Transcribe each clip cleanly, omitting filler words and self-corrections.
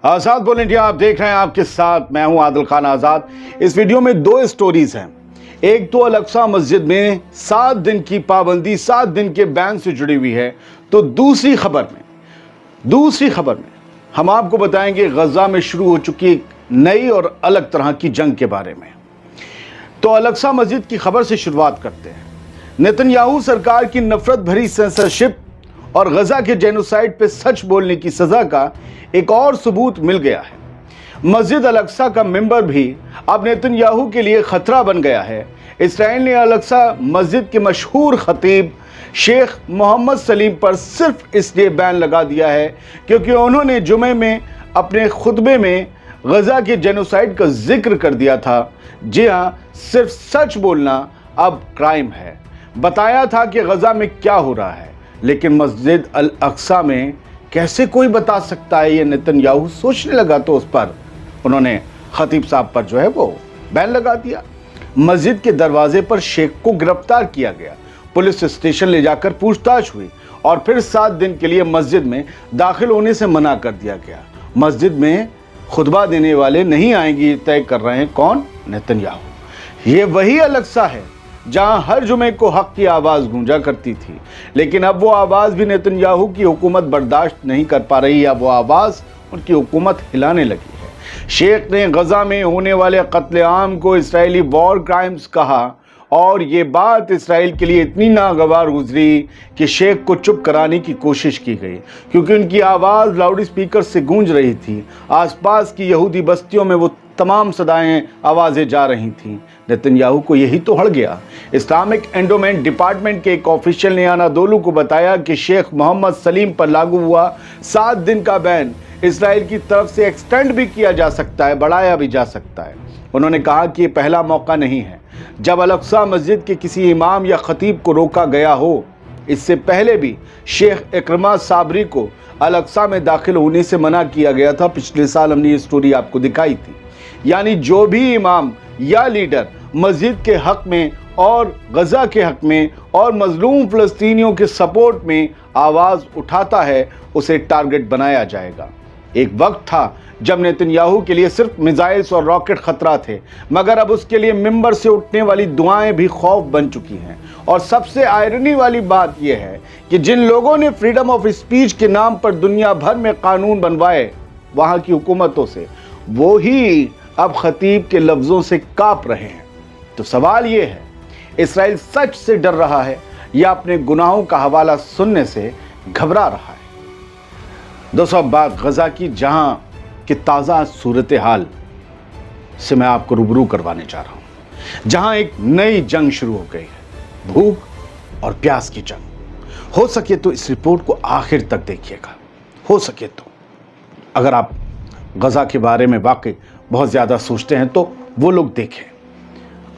आजाद बोल इंडिया आप देख रहे हैं, आपके साथ मैं हूं आदिल खान आजाद। इस वीडियो में दो स्टोरीज हैं। एक तो अल-अक्सा मस्जिद में 7 दिन की पाबंदी, 7 दिन के बैन से जुड़ी हुई है। तो दूसरी खबर में हम आपको बताएंगे गजा में शुरू हो चुकी एक नई और अलग तरह की जंग के बारे में। तो अल-अक्सा मस्जिद की खबर से शुरुआत करते हैं। नेतन्याहू सरकार की नफरत भरी सेंसरशिप और गजा के जेनोसाइड पे सच बोलने की सजा का एक और सबूत मिल गया है। मस्जिद अल-अक्सा का मेंबर भी अब नेतन्याहू के लिए खतरा बन गया है। इसराइल ने अल-अक्सा मस्जिद के मशहूर खतीब शेख मोहम्मद सलीम पर सिर्फ इसलिए बैन लगा दिया है क्योंकि उन्होंने जुमे में अपने खुतबे में गजा के जेनोसाइड का जिक्र कर दिया था। जी हाँ, सिर्फ सच बोलना अब क्राइम है। बताया था कि गजा में क्या हो रहा है, लेकिन मस्जिद अल-अक्सा में कैसे कोई बता सकता है, ये नेतन्याहू सोचने लगा तो उस पर उन्होंने खतीब साहब पर जो है वो बैन लगा दिया। मस्जिद के दरवाजे पर शेख को गिरफ्तार किया गया, पुलिस स्टेशन ले जाकर पूछताछ हुई और फिर 7 दिन के लिए मस्जिद में दाखिल होने से मना कर दिया गया। मस्जिद में खुतबा देने वाले नहीं आएंगे, ये तय कर रहे हैं कौन? नेतन्याहू। ये वही अल-अक्सा है जहां हर जुमे को हक की आवाज गूंजा करती थी, लेकिन अब वो आवाज भी नेतन्याहू की हुकूमत बर्दाश्त नहीं कर पा रही है। वो आवाज उनकी हुकूमत हिलाने लगी है। शेख ने गजा में होने वाले कत्लेआम को इसराइली वॉर क्राइम्स कहा और ये बात इसराइल के लिए इतनी नागवार गुजरी कि शेख को चुप कराने की कोशिश की गई, क्योंकि उनकी आवाज़ लाउड स्पीकर से गूंज रही थी। आसपास की यहूदी बस्तियों में वो तमाम सदाएं आवाज़ें जा रही थीं। नेतन्याहू को यही तो हड़ गया। इस्लामिक एंडोमेंट डिपार्टमेंट के एक ऑफिशियल ने अनादोलू को बताया कि शेख मोहम्मद सलीम पर लागू हुआ 7 दिन का बैन इसराइल की तरफ से एक्सटेंड भी किया जा सकता है, बढ़ाया भी जा सकता है। उन्होंने कहा कि ये पहला मौका नहीं है जब अल-अक्सा मस्जिद के किसी इमाम या खतीब को रोका गया हो। इससे पहले भी शेख इकरमा साबरी को अल-अक्सा में दाखिल होने से मना किया गया था। पिछले साल हमने ये स्टोरी आपको दिखाई थी। यानी जो भी इमाम या लीडर मस्जिद के हक में और गजा के हक में और मजलूम फ़लस्तीनियों के सपोर्ट में आवाज़ उठाता है, उसे टारगेट बनाया जाएगा। एक वक्त था जब नेतन्याहू के लिए सिर्फ मिसाइल्स और रॉकेट खतरा थे, मगर अब उसके लिए मिंबर से उठने वाली दुआएं भी खौफ बन चुकी हैं। और सबसे आयरनी वाली बात यह है कि जिन लोगों ने फ्रीडम ऑफ स्पीच के नाम पर दुनिया भर में कानून बनवाए वहां की हुकूमतों से, वो ही अब खतीब के लफ्ज़ों से काँप रहे हैं। तो सवाल ये है, इसराइल सच से डर रहा है या अपने गुनाहों का हवाला सुनने से घबरा रहा है? दोस्तों, अब बात गजा की, जहां कि ताज़ा सूरत हाल से मैं आपको रूबरू करवाने जा रहा हूं, जहां एक नई जंग शुरू हो गई है, भूख और प्यास की जंग। हो सके तो इस रिपोर्ट को आखिर तक देखिएगा। हो सके तो अगर आप गजा के बारे में वाकई बहुत ज़्यादा सोचते हैं तो वो लोग देखें।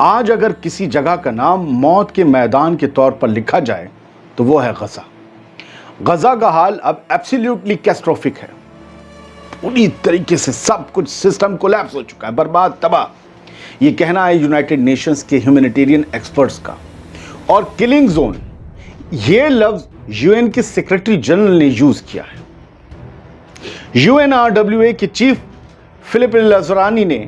आज अगर किसी जगह का नाम मौत के मैदान के तौर पर लिखा जाए तो वो है गजा। गजा का हाल अब एब्सोल्युटली कैटास्ट्रोफिक है। पूरी तरीके से सब कुछ सिस्टम कोलैप्स हो चुका है, बर्बाद, तबाह। ये कहना है यूनाइटेड नेशंस के ह्यूमैनिटेरियन एक्सपर्ट्स का। और किलिंग जोन, ये लफ्ज यूएन के सेक्रेटरी जनरल ने यूज किया है। यूएनआरडब्ल्यूए के चीफ फिलिप लज़रानी ने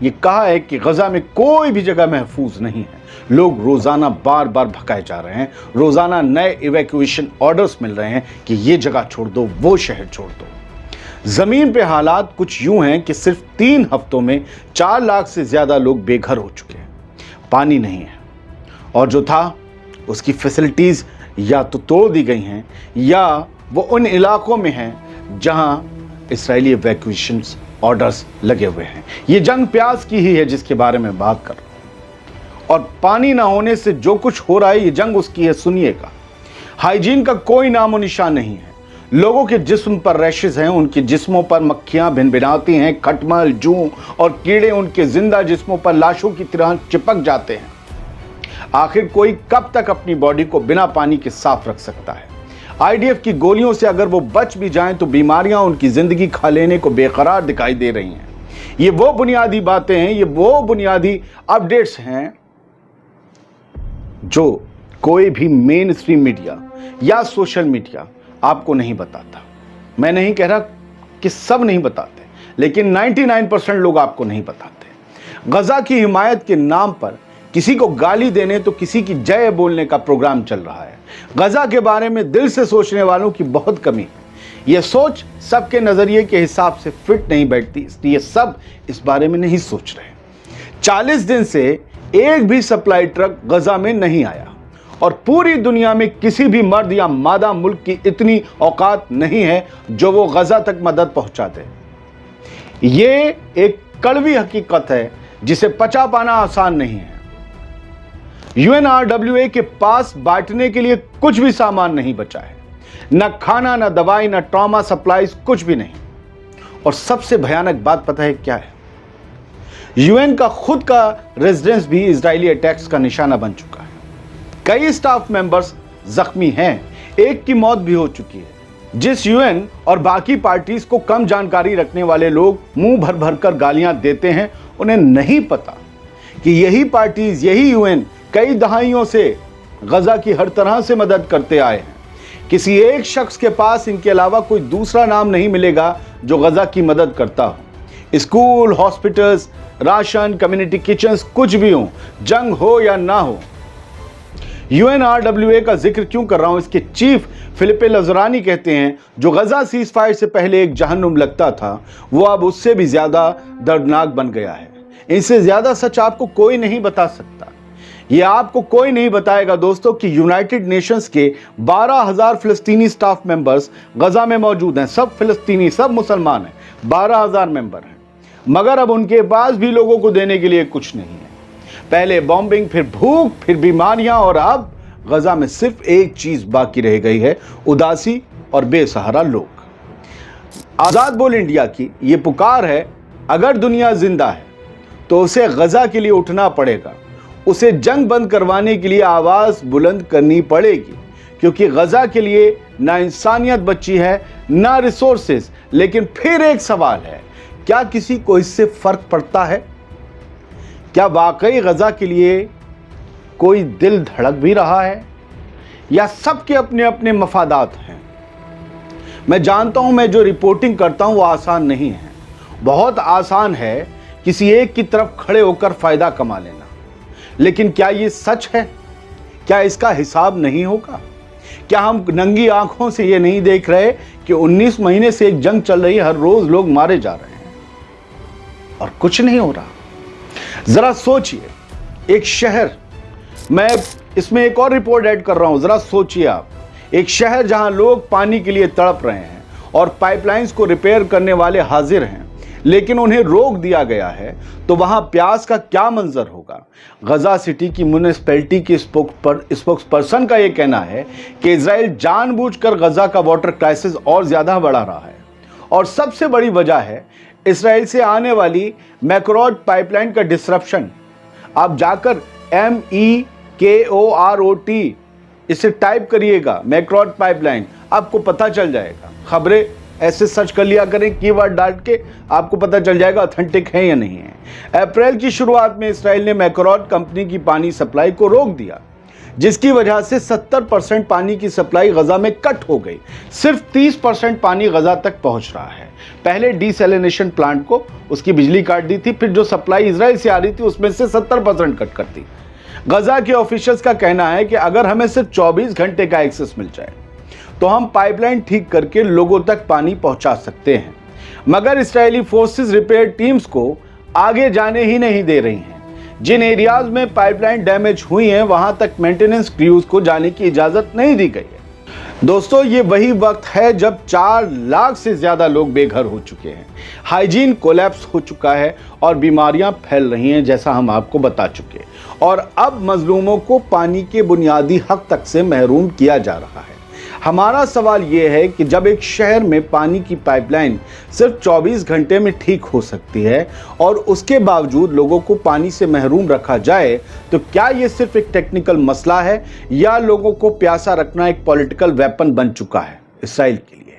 ये कहा है कि गजा में कोई भी जगह महफूज नहीं है। लोग रोजाना बार बार भगाए जा रहे हैं, रोजाना नए इवैक्यूएशन ऑर्डर्स मिल रहे हैं कि ये जगह छोड़ दो, वो शहर छोड़ दो। जमीन पे हालात कुछ यूं हैं कि सिर्फ 3 हफ्तों में 4 लाख से ज्यादा लोग बेघर हो चुके हैं। पानी नहीं है, और जो था उसकी फैसिलिटीज या तो तोड़ दी गई हैं या वो उन इलाकों में हैं जहां इसराइली इवैक्यूएशन ऑर्डर्स लगे हुए हैं। ये जंग प्यास की ही है जिसके बारे में बात कर रहा हूं। और पानी ना होने से जो कुछ हो रहा है, ये जंग उसकी है। सुनिएगा, हाइजीन का कोई नामो निशान नहीं है। लोगों के जिस्म पर रैशेज हैं, उनके जिस्मों पर मक्खियां भिनभिनाती हैं, खटमल, जूं और कीड़े उनके जिंदा जिस्मों पर लाशों की तरह चिपक जाते हैं। आखिर कोई कब तक अपनी बॉडी को बिना पानी के साफ रख सकता है? आईडीएफ की गोलियों से अगर वो बच भी जाएं तो बीमारियां उनकी जिंदगी खा लेने को बेकरार दिखाई दे रही हैं। ये वो बुनियादी बातें हैं, ये वो बुनियादी अपडेट्स हैं जो कोई भी मेन स्ट्रीम मीडिया या सोशल मीडिया आपको नहीं बताता। मैं नहीं कह रहा कि सब नहीं बताते, लेकिन 99% लोग आपको नहीं बताते। गजा की हिमायत के नाम पर किसी को गाली देने तो किसी की जय बोलने का प्रोग्राम चल रहा है। गजा के बारे में दिल से सोचने वालों की बहुत कमी है। यह सोच सबके नजरिए के हिसाब से फिट नहीं बैठती, इसलिए सब इस बारे में नहीं सोच रहे। 40 दिन से एक भी सप्लाई ट्रक गजा में नहीं आया और पूरी दुनिया में किसी भी मर्द या मादा मुल्क की इतनी औकात नहीं है जो वो गजा तक मदद पहुंचा दे। ये एक कड़वी हकीकत है जिसे पचा पाना आसान नहीं है। UNRWA के पास बांटने के लिए कुछ भी सामान नहीं बचा है, न खाना, न दवाई, न ट्रॉमा सप्लाईज, कुछ भी नहीं। और सबसे भयानक बात पता है क्या है? UN का खुद का रेजिडेंस भी इजरायली अटैक्स का निशाना बन चुका है। कई स्टाफ मेंबर्स जख्मी हैं, एक की मौत भी हो चुकी है। जिस UN और बाकी पार्टीज को कम जानकारी रखने वाले लोग मुंह भर भर कर गालियां देते हैं, उन्हें नहीं पता कि यही पार्टीज, यही UN कई दहाइयों से गजा की हर तरह से मदद करते आए हैं। किसी एक शख्स के पास इनके अलावा कोई दूसरा नाम नहीं मिलेगा जो गजा की मदद करता हो। School, hospitals, ration, community kitchens, कुछ भी हो, जंग हो या ना हो। UNRWA का जिक्र क्यों कर रहा हूं? इसके चीफ फिलिपे लज़रानी कहते हैं जो गजा सीज फायर से पहले एक जहन्नुम लगता था, वो अब उससे भी ज्यादा दर्दनाक बन गया है। इससे ज्यादा सच आपको कोई नहीं बता सकता। ये आपको कोई नहीं बताएगा दोस्तों कि यूनाइटेड नेशंस के 12,000 फिलिस्तीनी स्टाफ मेंबर्स गजा में मौजूद हैं। सब फिलिस्तीनी, सब मुसलमान हैं, 12,000 मेंबर हैं, मगर अब उनके पास भी लोगों को देने के लिए कुछ नहीं है। पहले बॉम्बिंग, फिर भूख, फिर बीमारियां, और अब गजा में सिर्फ एक चीज बाकी रह गई है, उदासी और बेसहारा लोग। आजाद बोल इंडिया की ये पुकार है, अगर दुनिया जिंदा है तो उसे गजा के लिए उठना पड़ेगा। उसे जंग बंद करवाने के लिए आवाज बुलंद करनी पड़ेगी, क्योंकि गजा के लिए ना इंसानियत बची है, ना रिसोर्सेज। लेकिन फिर एक सवाल है, क्या किसी को इससे फर्क पड़ता है? क्या वाकई गजा के लिए कोई दिल धड़क भी रहा है, या सबके अपने अपने मफादात हैं? मैं जानता हूं, मैं जो रिपोर्टिंग करता हूं वो आसान नहीं है। बहुत आसान है किसी एक की तरफ खड़े होकर फायदा कमा लेना, लेकिन क्या ये सच है? क्या इसका हिसाब नहीं होगा? क्या हम नंगी आंखों से ये नहीं देख रहे कि 19 महीने से एक जंग चल रही है, हर रोज लोग मारे जा रहे हैं और कुछ नहीं हो रहा? जरा सोचिए, एक शहर, मैं इसमें एक और रिपोर्ट ऐड कर रहा हूं, जरा सोचिए आप, एक शहर जहां लोग पानी के लिए तड़प रहे हैं और पाइपलाइंस को रिपेयर करने वाले हाजिर हैं, लेकिन उन्हें रोक दिया गया है, तो वहां प्यास का क्या मंजर होगा? गजा सिटी की म्युनिसिपैलिटी की स्पोक्स पर्सन का यह कहना है कि इजराइल जानबूझकर गजा का वाटर क्राइसिस और ज्यादा बढ़ा रहा है, और सबसे बड़ी वजह है इजराइल से आने वाली मैकरोड पाइपलाइन का डिसरप्शन। आप जाकर MEKOROT इसे टाइप करिएगा, मैकरोड पाइपलाइन, आपको पता चल जाएगा। खबरें ऐसे सर्च कर लिया करें, कीवर्ड डाल के, आपको पता चल जाएगा ऑथेंटिक है या नहीं है। अप्रैल की शुरुआत में इजराइल ने मैकरोड कंपनी की पानी सप्लाई को रोक दिया, जिसकी वजह से 70% पानी की सप्लाई गजा में कट हो गई। सिर्फ 30% पानी गजा तक पहुंच रहा है। पहले डिसैलिनेशन प्लांट को उसकी बिजली काट दी थी, फिर जो सप्लाई इजराइल से आ रही थी उसमें से 70% कट कर दी। गजा के ऑफिशियल्स का कहना है कि अगर हमें सिर्फ 24 घंटे का एक्सेस मिल जाए तो हम पाइपलाइन ठीक करके लोगों तक पानी पहुंचा सकते हैं, मगर इजरायली फोर्सेस रिपेयर टीम्स को आगे जाने ही नहीं दे रही हैं। जिन एरियाज में पाइपलाइन डैमेज हुई हैं, वहां तक मेंटेनेंस क्रूज को जाने की इजाजत नहीं दी गई है। दोस्तों, ये वही वक्त है जब 4 लाख से ज्यादा लोग बेघर हो चुके हैं, हाइजीन कोलैप्स हो चुका है और बीमारियां फैल रही हैं, जैसा हम आपको बता चुके, और अब मजलूमों को पानी के बुनियादी हक तक से महरूम किया जा रहा है। हमारा सवाल यह है कि जब एक शहर में पानी की पाइपलाइन सिर्फ 24 घंटे में ठीक हो सकती है और उसके बावजूद लोगों को पानी से महरूम रखा जाए, तो क्या यह सिर्फ एक टेक्निकल मसला है या लोगों को प्यासा रखना एक पॉलिटिकल वेपन बन चुका है इस्राइल के लिए?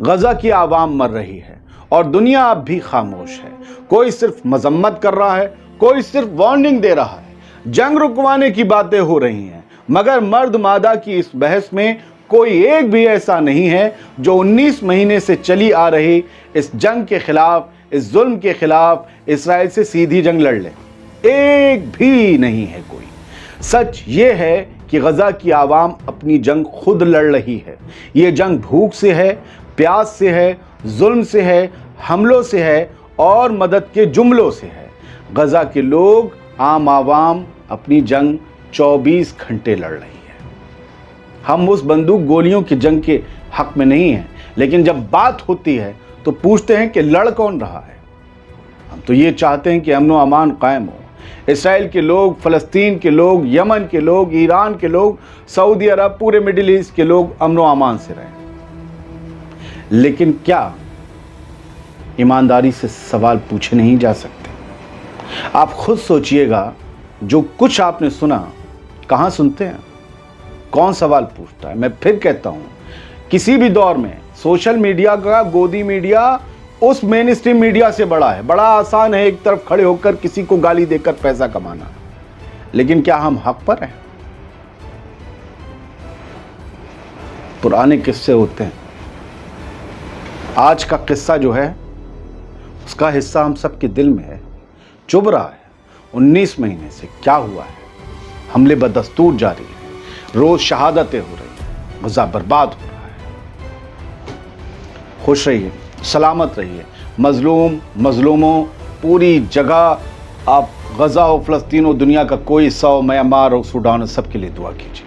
गजा की आवाम मर रही है और दुनिया अब भी खामोश है। कोई सिर्फ मजम्मत कर रहा है, कोई सिर्फ वार्निंग दे रहा है। जंग रुकवाने की बातें हो रही हैं, मगर मर्द मादा की इस बहस में कोई एक भी ऐसा नहीं है जो 19 महीने से चली आ रही इस जंग के खिलाफ اس ظلم کے خلاف اسرائیل سے سیدھی جنگ لڑ لیں، ایک بھی نہیں ہے کوئی۔ سچ یہ ہے کہ غزہ کی عوام اپنی جنگ خود لڑ رہی ہے۔ یہ جنگ بھوک سے ہے، پیاس سے ہے، ظلم سے ہے، حملوں سے ہے اور مدد کے جملوں سے ہے۔ غزہ کے لوگ، عام عوام اپنی جنگ 24 گھنٹے لڑ رہی ہے۔ ہم اس بندوق گولیوں کی جنگ کے حق میں نہیں ہیں، لیکن جب بات ہوتی ہے تو پوچھتے ہیں کہ لڑ کون رہا ہے؟ ہم تو یہ چاہتے ہیں کہ امن و امان قائم ہو۔ اسرائیل کے لوگ، فلسطین کے لوگ، یمن کے لوگ، ایران کے لوگ، سعودی عرب، پورے مڈل ایسٹ کے لوگ امن و امان سے رہیں۔ لیکن کیا ایمانداری سے سوال پوچھے نہیں جا سکتے؟ آپ خود سوچئے گا، جو کچھ آپ نے سنا کہاں سنتے ہیں؟ کون سوال پوچھتا ہے؟ میں پھر کہتا ہوں، کسی بھی دور میں سوشل میڈیا کا گودی میڈیا اس مین اسٹریم میڈیا سے بڑا ہے۔ بڑا آسان ہے ایک طرف کھڑے ہو کر کسی کو گالی دے کر پیسہ کمانا، لیکن کیا ہم حق پر ہیں؟ پرانے قصے ہوتے ہیں، آج کا قصہ جو ہے اس کا حصہ ہم سب کے دل میں ہے، چبھ رہا ہے۔ 19 مہینے سے کیا ہوا ہے؟ حملے بدستور جاری ہیں، روز شہادتیں ہو رہی ہیں، غزہ برباد ہو رہا ہے۔ خوش رہیے، سلامت رہیے، مظلوموں پوری جگہ، آپ غزہ و فلسطین و دنیا کا کوئی حصہ ہو، میانمار اور سوڈان، سب کے لیے دعا کیجیے۔